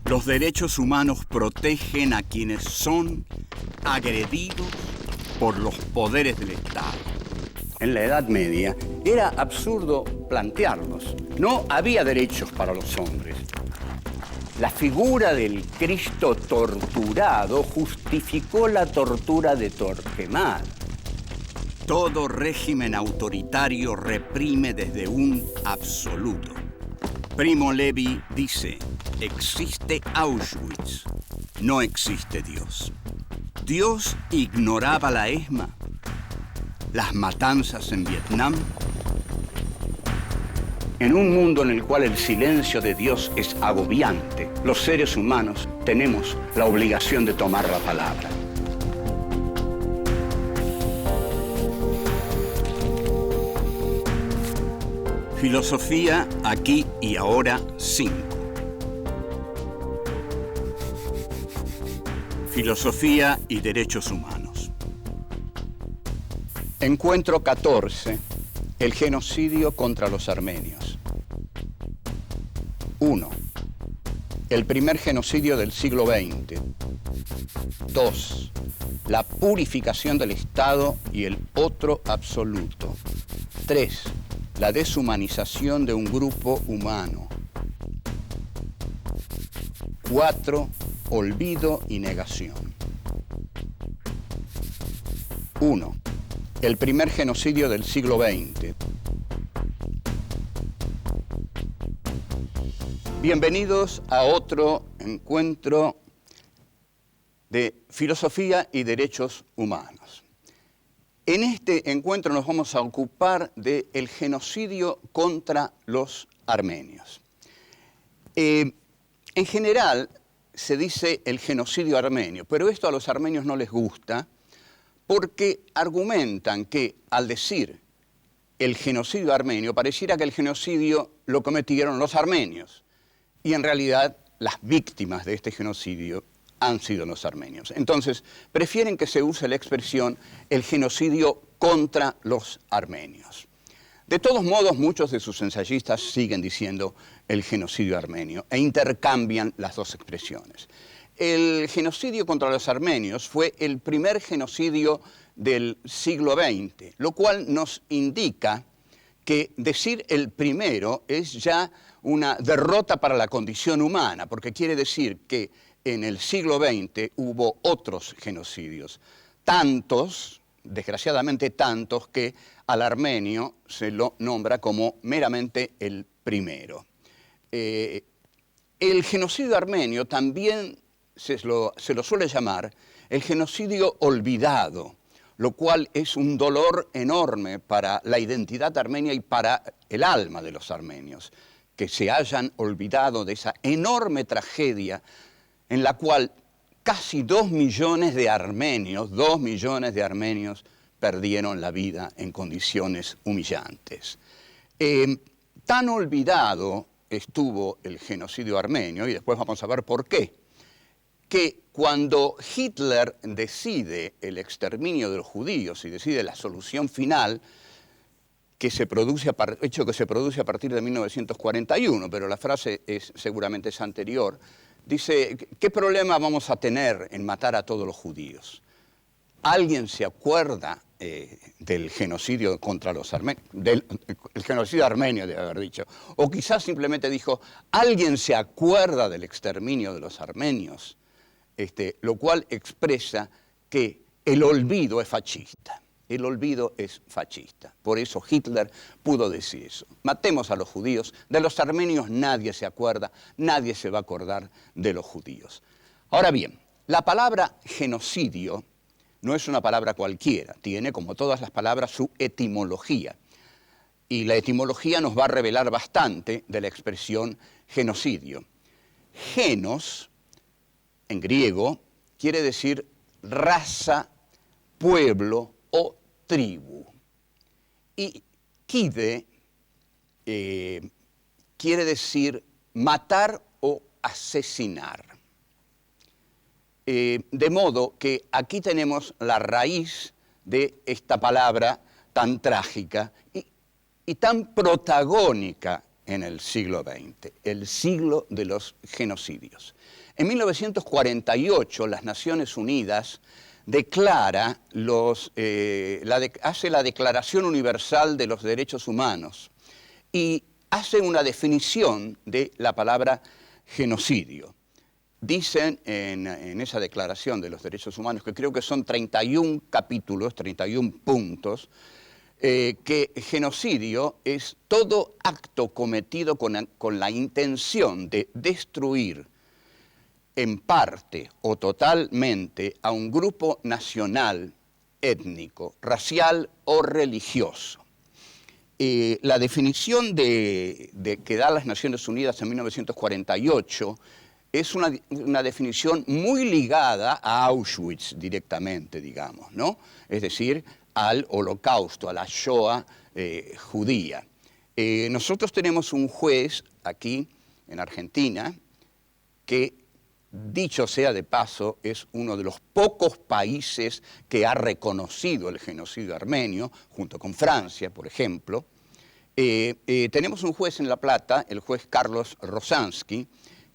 Los derechos humanos protegen a quienes son agredidos por los poderes del Estado. En la Edad Media era absurdo plantearlos. No había derechos para los hombres. La figura del Cristo torturado justificó la tortura de Torquemada. Todo régimen autoritario reprime desde un absoluto. Primo Levi dice: existe Auschwitz, no existe Dios. ¿Dios ignoraba la ESMA? ¿Las matanzas en Vietnam? En un mundo en el cual el silencio de Dios es agobiante, los seres humanos tenemos la obligación de tomar la palabra. Filosofía aquí y ahora 5. Filosofía y derechos humanos. Encuentro 14. El genocidio contra los armenios. 1. El primer genocidio del siglo XX. 2. La purificación del Estado y el otro absoluto. 3. La deshumanización de un grupo humano. 4. Olvido y negación. 1. El primer genocidio del siglo XX. Bienvenidos a otro encuentro de filosofía y derechos humanos. En este encuentro nos vamos a ocupar del genocidio contra los armenios. En general se dice el genocidio armenio, pero esto a los armenios no les gusta porque argumentan que al decir el genocidio armenio pareciera que el genocidio lo cometieron los armenios y en realidad las víctimas de este genocidio han sido los armenios. Entonces, prefieren que se use la expresión el genocidio contra los armenios. De todos modos, muchos de sus ensayistas siguen diciendo el genocidio armenio e intercambian las dos expresiones. El genocidio contra los armenios fue el primer genocidio del siglo XX, lo cual nos indica que decir el primero es ya una derrota para la condición humana, porque quiere decir que en el siglo XX hubo otros genocidios, tantos, desgraciadamente tantos, que al armenio se lo nombra como meramente el primero. El genocidio armenio también se lo suele llamar el genocidio olvidado, lo cual es un dolor enorme para la identidad armenia y para el alma de los armenios, que se hayan olvidado de esa enorme tragedia en la cual casi 2 millones de armenios perdieron la vida en condiciones humillantes. Tan olvidado estuvo el genocidio armenio, y después vamos a ver por qué, que cuando Hitler decide el exterminio de los judíos y decide la solución final, hecho que se produce a partir de 1941, pero la frase seguramente es anterior, dice, ¿qué problema vamos a tener en matar a todos los judíos? ¿Alguien se acuerda del genocidio contra los armenios? El genocidio armenio, debe haber dicho. O quizás simplemente dijo, ¿alguien se acuerda del exterminio de los armenios? Lo cual expresa que el olvido es fascista. El olvido es fascista. Por eso Hitler pudo decir eso. Matemos a los judíos. De los armenios nadie se acuerda, nadie se va a acordar de los judíos. Ahora bien, la palabra genocidio no es una palabra cualquiera. Tiene, como todas las palabras, su etimología. Y la etimología nos va a revelar bastante de la expresión genocidio. Genos, en griego, quiere decir raza, pueblo o tribu. Y kide quiere decir matar o asesinar. De modo que aquí tenemos la raíz de esta palabra tan trágica y tan protagónica en el siglo XX, el siglo de los genocidios. En 1948 las Naciones Unidas hace la Declaración Universal de los Derechos Humanos y hace una definición de la palabra genocidio. Dicen en esa Declaración de los Derechos Humanos, que creo que son 31 capítulos, 31 puntos, que genocidio es todo acto cometido con la intención de destruir en parte o totalmente a un grupo nacional, étnico, racial o religioso. La definición que da las Naciones Unidas en 1948 es una definición muy ligada a Auschwitz directamente, digamos, ¿no? Es decir, al holocausto, a la Shoah judía. Nosotros tenemos un juez aquí en Argentina que, dicho sea de paso, es uno de los pocos países que ha reconocido el genocidio armenio, junto con Francia, por ejemplo. Tenemos un juez en La Plata, el juez Carlos Rosansky,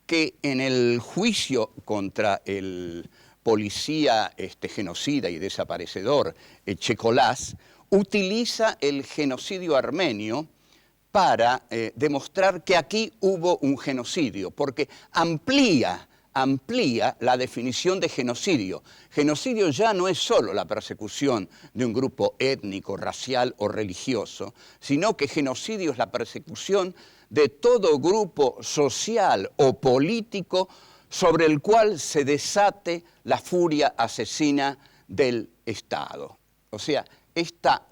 que en el juicio contra el policía genocida y desaparecedor Checolás, utiliza el genocidio armenio para demostrar que aquí hubo un genocidio, porque amplía la definición de genocidio. Genocidio ya no es solo la persecución de un grupo étnico, racial o religioso, sino que genocidio es la persecución de todo grupo social o político sobre el cual se desate la furia asesina del Estado. O sea,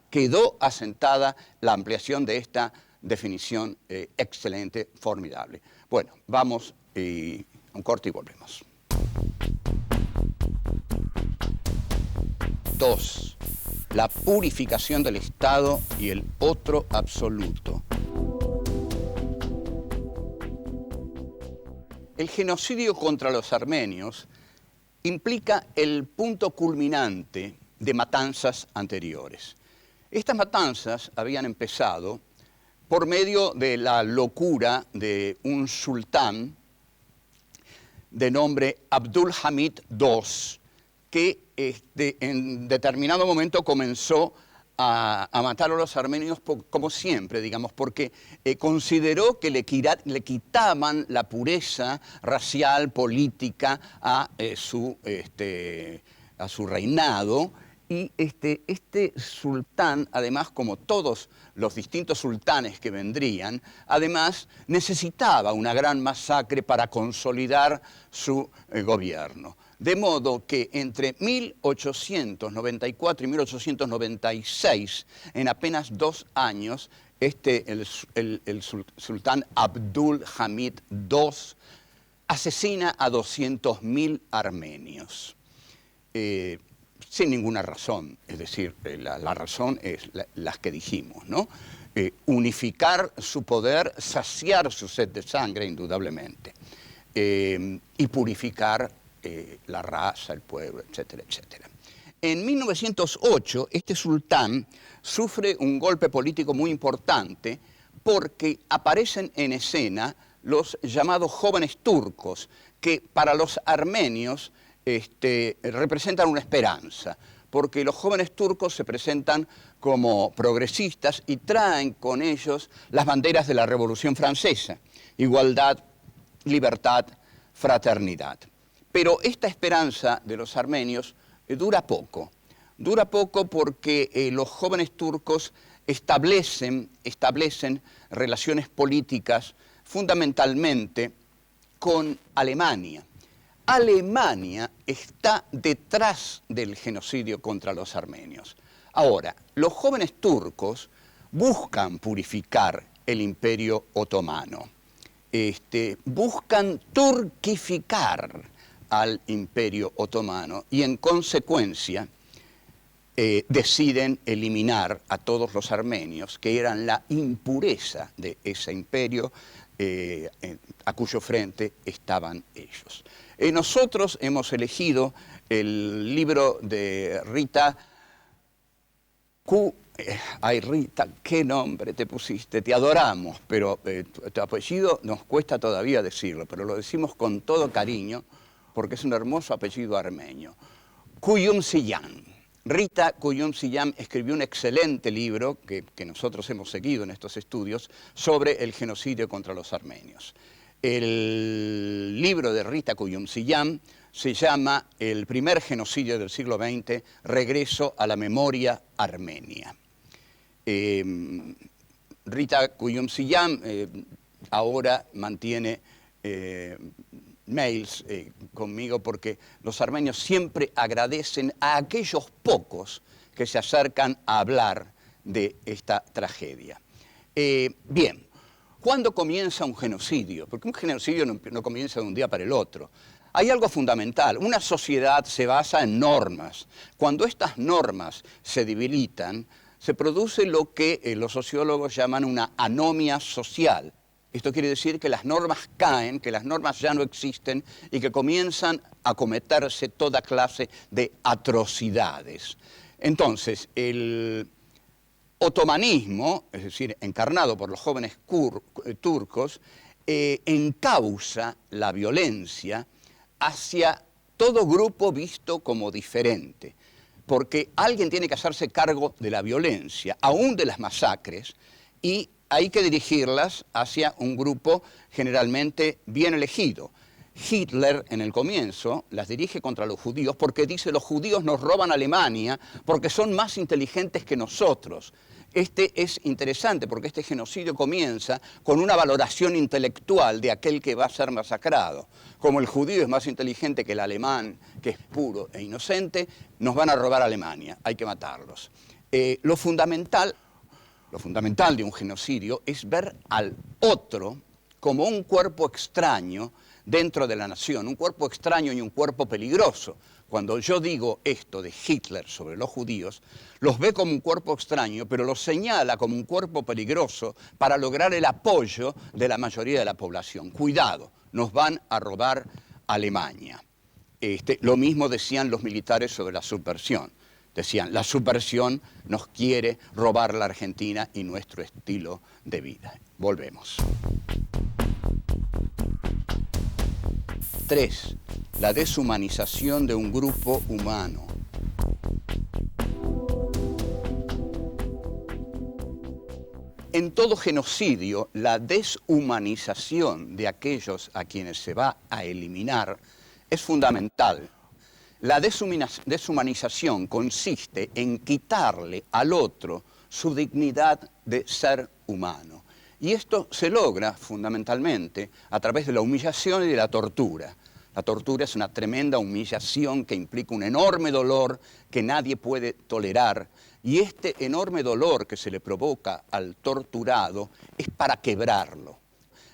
quedó asentada la ampliación de esta definición excelente, formidable. Bueno, vamos a un corte y volvemos. 2. La purificación del Estado y el otro absoluto. El genocidio contra los armenios implica el punto culminante de matanzas anteriores. Estas matanzas habían empezado por medio de la locura de un sultán de nombre Abdul Hamid II, que en determinado momento comenzó a matar a los armenios como siempre, digamos, porque consideró que le quitaban la pureza racial, política a su reinado. Y este sultán, además, como todos los distintos sultanes que vendrían, además necesitaba una gran masacre para consolidar su gobierno. De modo que entre 1894 y 1896, en apenas 2 años, el sultán Abdul Hamid II asesina a 200.000 armenios. Sin ninguna razón, es decir, la razón es las que dijimos, ¿no? Unificar su poder, saciar su sed de sangre, indudablemente, y purificar la raza, el pueblo, etcétera, etcétera. En 1908, este sultán sufre un golpe político muy importante porque aparecen en escena los llamados jóvenes turcos, que para los armenios representan una esperanza, porque los jóvenes turcos se presentan como progresistas y traen con ellos las banderas de la Revolución Francesa: igualdad, libertad, fraternidad. Pero esta esperanza de los armenios dura poco porque los jóvenes turcos establecen relaciones políticas fundamentalmente con Alemania. Alemania está detrás del genocidio contra los armenios. Ahora, los jóvenes turcos buscan purificar el Imperio Otomano, buscan turquificar al Imperio Otomano y en consecuencia deciden eliminar a todos los armenios, que eran la impureza de ese imperio a cuyo frente estaban ellos. Nosotros hemos elegido el libro de Rita Q. Ay, Rita, qué nombre te pusiste, te adoramos, pero tu apellido nos cuesta todavía decirlo, pero lo decimos con todo cariño, porque es un hermoso apellido armenio. Kuyumsiyam. Rita Kuyumsiyam escribió un excelente libro que nosotros hemos seguido en estos estudios sobre el genocidio contra los armenios. El libro de Rita Kuyumsiyam se llama El primer genocidio del siglo XX, Regreso a la memoria armenia. Rita Kuyumsiyam ahora mantiene mails conmigo porque los armenios siempre agradecen a aquellos pocos que se acercan a hablar de esta tragedia. Bien, ¿cuándo comienza un genocidio? Porque un genocidio no comienza de un día para el otro. Hay algo fundamental, una sociedad se basa en normas. Cuando estas normas se debilitan, se produce lo que los sociólogos llaman una anomia social. Esto quiere decir que las normas caen, que las normas ya no existen y que comienzan a cometerse toda clase de atrocidades. Entonces, el otomanismo, es decir, encarnado por los jóvenes turcos, encausa la violencia hacia todo grupo visto como diferente, porque alguien tiene que hacerse cargo de la violencia, aún de las masacres, y hay que dirigirlas hacia un grupo generalmente bien elegido. Hitler, en el comienzo, las dirige contra los judíos porque dice los judíos nos roban Alemania porque son más inteligentes que nosotros. Este es interesante porque este genocidio comienza con una valoración intelectual de aquel que va a ser masacrado. Como el judío es más inteligente que el alemán, que es puro e inocente, nos van a robar Alemania, hay que matarlos. Lo fundamental de un genocidio es ver al otro como un cuerpo extraño dentro de la nación, un cuerpo extraño y un cuerpo peligroso. Cuando yo digo esto de Hitler sobre los judíos, los ve como un cuerpo extraño, pero los señala como un cuerpo peligroso para lograr el apoyo de la mayoría de la población. Cuidado, nos van a robar Alemania. Lo mismo decían los militares sobre la subversión. Decían, la subversión nos quiere robar la Argentina y nuestro estilo de vida. Volvemos. 3. La deshumanización de un grupo humano. En todo genocidio, la deshumanización de aquellos a quienes se va a eliminar es fundamental. La deshumanización consiste en quitarle al otro su dignidad de ser humano. Y esto se logra fundamentalmente a través de la humillación y de la tortura. La tortura es una tremenda humillación que implica un enorme dolor que nadie puede tolerar. Y este enorme dolor que se le provoca al torturado es para quebrarlo.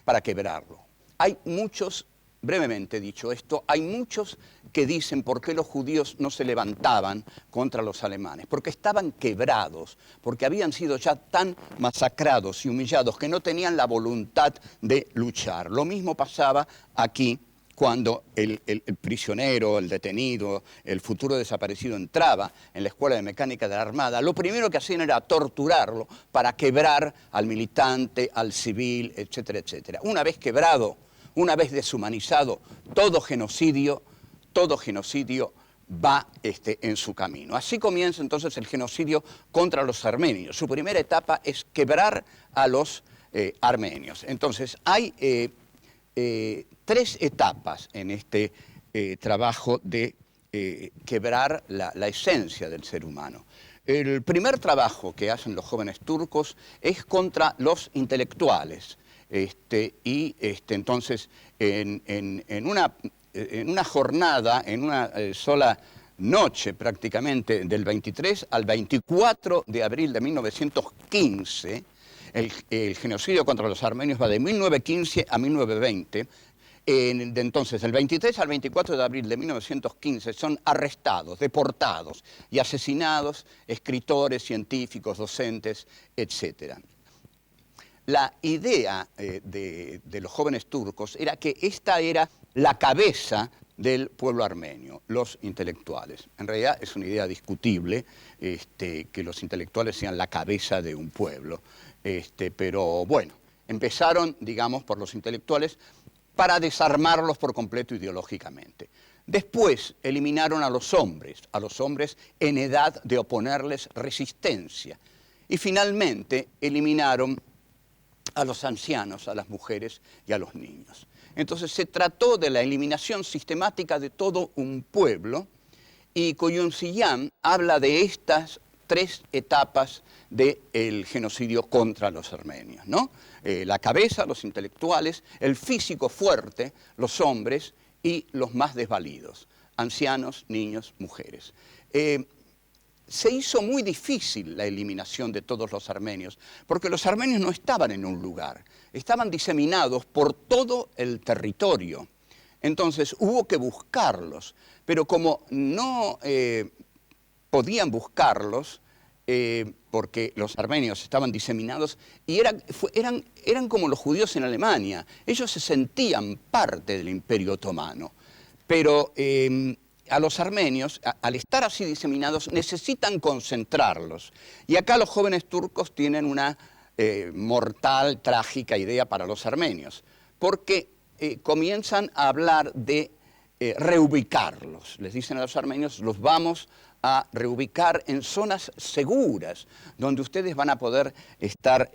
Para quebrarlo. Hay muchos, brevemente dicho esto, hay muchos que dicen por qué los judíos no se levantaban contra los alemanes. Porque estaban quebrados, porque habían sido ya tan masacrados y humillados que no tenían la voluntad de luchar. Lo mismo pasaba aquí cuando el prisionero, el detenido, el futuro desaparecido entraba en la Escuela de Mecánica de la Armada. Lo primero que hacían era torturarlo para quebrar al militante, al civil, etcétera, etcétera. Una vez quebrado, una vez deshumanizado, todo genocidio va en su camino. Así comienza entonces el genocidio contra los armenios. Su primera etapa es quebrar a los armenios. Entonces hay 3 etapas en este trabajo de quebrar la esencia del ser humano. El primer trabajo que hacen los jóvenes turcos es contra los intelectuales. Entonces, en una jornada, en una sola noche prácticamente, del 23 al 24 de abril de 1915, el genocidio contra los armenios va de 1915 a 1920. Entonces, del 23 al 24 de abril de 1915 son arrestados, deportados y asesinados escritores, científicos, docentes, etc. La idea de los jóvenes turcos era que esta era la cabeza del pueblo armenio, los intelectuales. En realidad es una idea discutible que los intelectuales sean la cabeza de un pueblo, pero bueno, empezaron, digamos, por los intelectuales para desarmarlos por completo ideológicamente. Después eliminaron a los hombres en edad de oponerles resistencia. Y finalmente eliminaron a los ancianos, a las mujeres y a los niños. Entonces se trató de la eliminación sistemática de todo un pueblo, y Koyunziyán habla de estas 3 etapas del genocidio contra los armenios, ¿no? La cabeza, los intelectuales, el físico fuerte, los hombres, y los más desvalidos, ancianos, niños, mujeres. Se hizo muy difícil la eliminación de todos los armenios, porque los armenios no estaban en un lugar, estaban diseminados por todo el territorio. Entonces hubo que buscarlos, pero como no podían buscarlos, porque los armenios estaban diseminados y eran como los judíos en Alemania. Ellos se sentían parte del Imperio Otomano, pero a los armenios, al estar así diseminados, necesitan concentrarlos. Y acá los jóvenes turcos tienen una mortal, trágica idea para los armenios, porque comienzan a hablar de reubicarlos. Les dicen a los armenios, los vamos a reubicar en zonas seguras, donde ustedes van a poder estar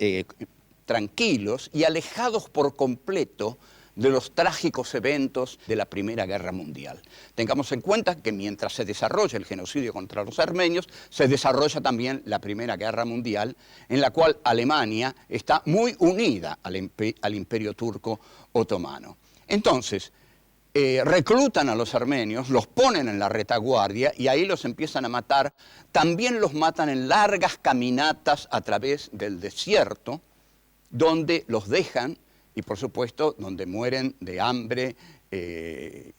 tranquilos y alejados por completo de los trágicos eventos de la Primera Guerra Mundial. Tengamos en cuenta que mientras se desarrolla el genocidio contra los armenios, se desarrolla también la Primera Guerra Mundial, en la cual Alemania está muy unida al Imperio Turco Otomano. Entonces, reclutan a los armenios, los ponen en la retaguardia y ahí los empiezan a matar. También los matan en largas caminatas a través del desierto, donde los dejan y, por supuesto, donde mueren de hambre y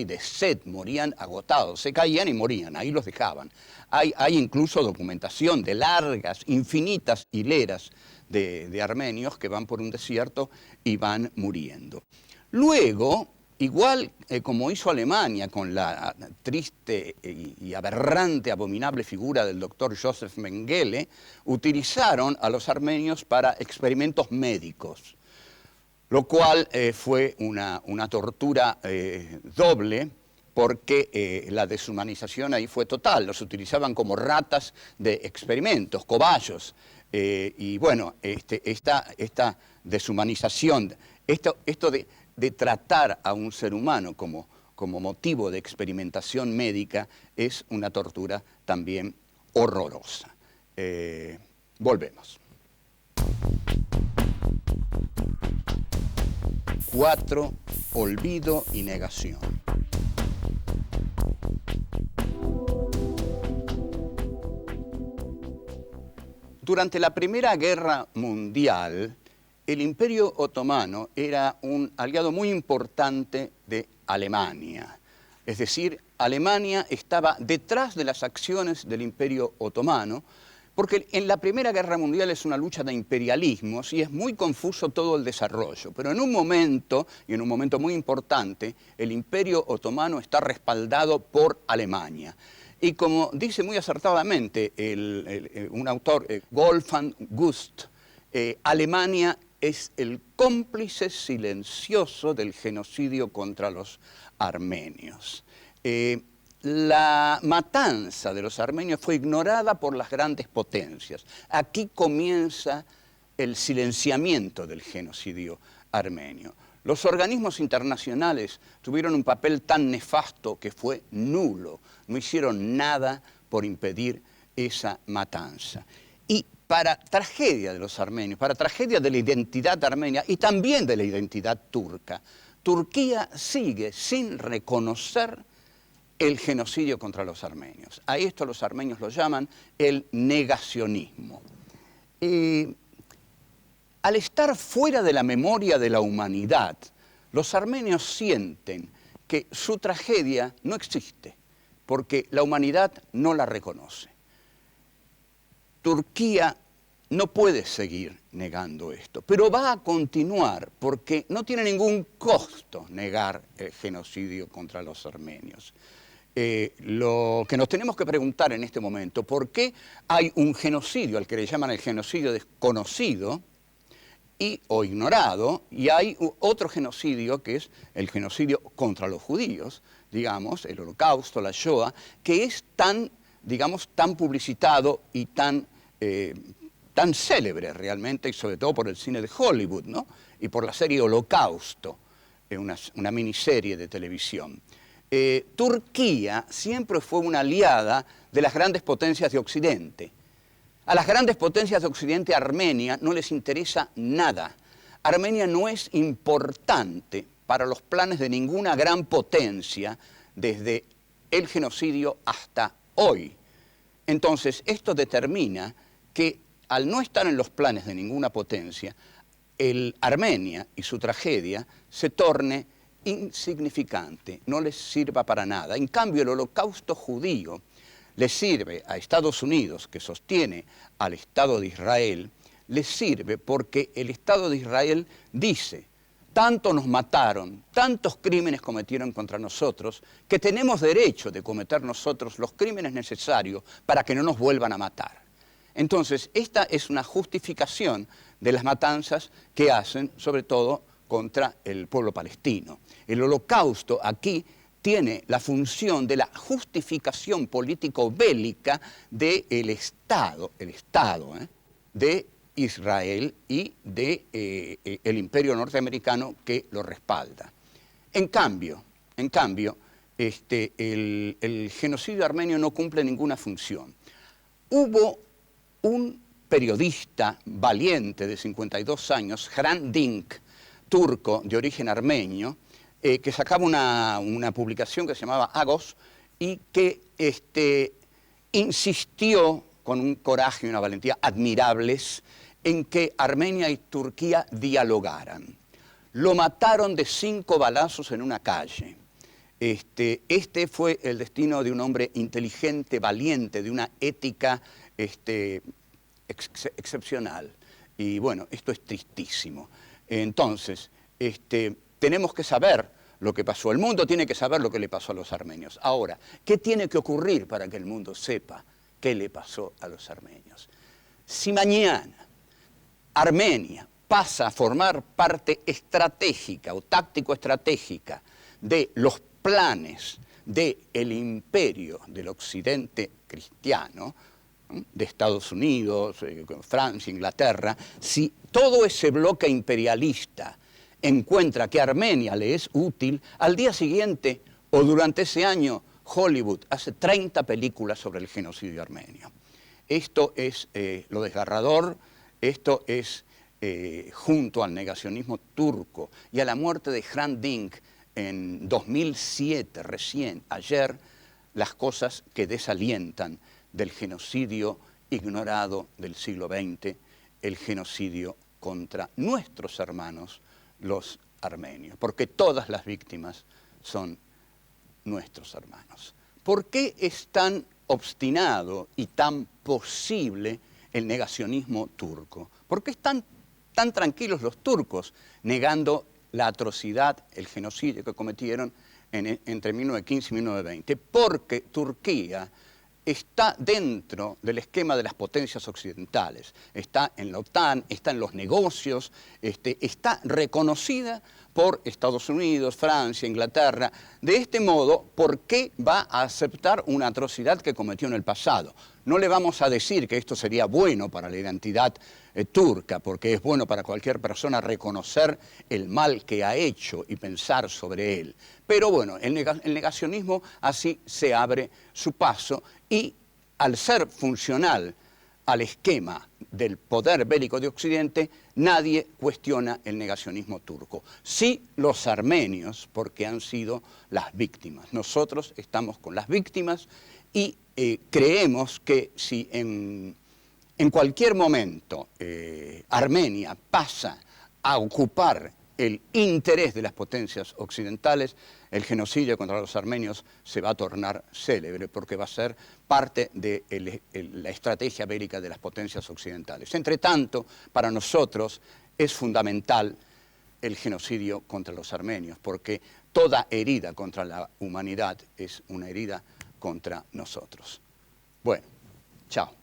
de sed, morían agotados, se caían y morían, ahí los dejaban. Hay incluso documentación de largas, infinitas hileras de armenios que van por un desierto y van muriendo. Luego, igual como hizo Alemania con la triste y aberrante, abominable figura del doctor Joseph Mengele, utilizaron a los armenios para experimentos médicos, lo cual fue una tortura doble, porque la deshumanización ahí fue total. Los utilizaban como ratas de experimentos, cobayos, y bueno, esta deshumanización, esto de tratar a un ser humano como motivo de experimentación médica es una tortura también horrorosa. Volvemos. 4. Olvido y negación. Durante la Primera Guerra Mundial, el Imperio Otomano era un aliado muy importante de Alemania. Es decir, Alemania estaba detrás de las acciones del Imperio Otomano, porque en la Primera Guerra Mundial es una lucha de imperialismos y es muy confuso todo el desarrollo. Pero en un momento, y en un momento muy importante, el Imperio Otomano está respaldado por Alemania. Y como dice muy acertadamente un autor, Wolfgang Gust, Alemania es el cómplice silencioso del genocidio contra los armenios. La matanza de los armenios fue ignorada por las grandes potencias. Aquí comienza el silenciamiento del genocidio armenio. Los organismos internacionales tuvieron un papel tan nefasto que fue nulo. No hicieron nada por impedir esa matanza. Y para tragedia de los armenios, para tragedia de la identidad armenia y también de la identidad turca, Turquía sigue sin reconocer el genocidio contra los armenios. A esto los armenios lo llaman el negacionismo. Al estar fuera de la memoria de la humanidad, los armenios sienten que su tragedia no existe, porque la humanidad no la reconoce. Turquía no puede seguir negando esto, pero va a continuar porque no tiene ningún costo negar el genocidio contra los armenios. Lo que nos tenemos que preguntar en este momento, ¿por qué hay un genocidio al que le llaman el genocidio desconocido o ignorado, y hay otro genocidio que es el genocidio contra los judíos, digamos, el Holocausto, la Shoah, que es tan, digamos, tan publicitado y tan célebre realmente, y sobre todo por el cine de Hollywood, ¿no? Y por la serie Holocausto, una miniserie de televisión. Turquía siempre fue una aliada de las grandes potencias de Occidente. A las grandes potencias de Occidente, Armenia, no les interesa nada. Armenia no es importante para los planes de ninguna gran potencia desde el genocidio hasta hoy. Entonces, esto determina que al no estar en los planes de ninguna potencia, Armenia y su tragedia se torne insignificante, no les sirva para nada. En cambio, el holocausto judío le sirve a Estados Unidos, que sostiene al Estado de Israel, le sirve porque el Estado de Israel dice: tanto nos mataron, tantos crímenes cometieron contra nosotros, que tenemos derecho de cometer nosotros los crímenes necesarios para que no nos vuelvan a matar. Entonces, esta es una justificación de las matanzas que hacen, sobre todo, contra el pueblo palestino. El holocausto aquí tiene la función de la justificación político-bélica del Estado, de Israel y del imperio norteamericano que lo respalda. En cambio, el genocidio armenio no cumple ninguna función. Hubo un periodista valiente de 52 años, Hrant Dink, turco de origen armenio, que sacaba una publicación que se llamaba Agos y que insistió con un coraje y una valentía admirables en que Armenia y Turquía dialogaran. Lo mataron de 5 balazos en una calle. Este fue el destino de un hombre inteligente, valiente, de una ética excepcional. Y bueno, esto es tristísimo. Entonces, tenemos que saber lo que pasó. El mundo tiene que saber lo que le pasó a los armenios. Ahora, ¿qué tiene que ocurrir para que el mundo sepa qué le pasó a los armenios? Si mañana Armenia pasa a formar parte estratégica o táctico-estratégica de los planes del imperio del occidente cristiano, de Estados Unidos, Francia, Inglaterra, si todo ese bloque imperialista encuentra que Armenia le es útil, al día siguiente o durante ese año Hollywood hace 30 películas sobre el genocidio armenio. Esto es lo desgarrador, esto es junto al negacionismo turco y a la muerte de Hrant Dink en 2007, recién ayer, las cosas que desalientan del genocidio ignorado del siglo XX, el genocidio contra nuestros hermanos, los armenios, porque todas las víctimas son nuestros hermanos. ¿Por qué es tan obstinado y tan posible el negacionismo turco? ¿Por qué están tan tranquilos los turcos negando la atrocidad, el genocidio que cometieron entre 1915 y 1920? Porque Turquía está dentro del esquema de las potencias occidentales, está en la OTAN, está en los negocios, está reconocida por Estados Unidos, Francia, Inglaterra. De este modo, ¿por qué va a aceptar una atrocidad que cometió en el pasado? No le vamos a decir que esto sería bueno para la identidad turca, porque es bueno para cualquier persona reconocer el mal que ha hecho y pensar sobre él. Pero bueno, el negacionismo así se abre su paso y al ser funcional al esquema del poder bélico de Occidente, nadie cuestiona el negacionismo turco. Sí los armenios, porque han sido las víctimas. Nosotros estamos con las víctimas y creemos que si en cualquier momento Armenia pasa a ocupar el interés de las potencias occidentales, el genocidio contra los armenios se va a tornar célebre porque va a ser parte de la estrategia bélica de las potencias occidentales. Entre tanto, para nosotros es fundamental el genocidio contra los armenios, porque toda herida contra la humanidad es una herida contra nosotros. Bueno, chao.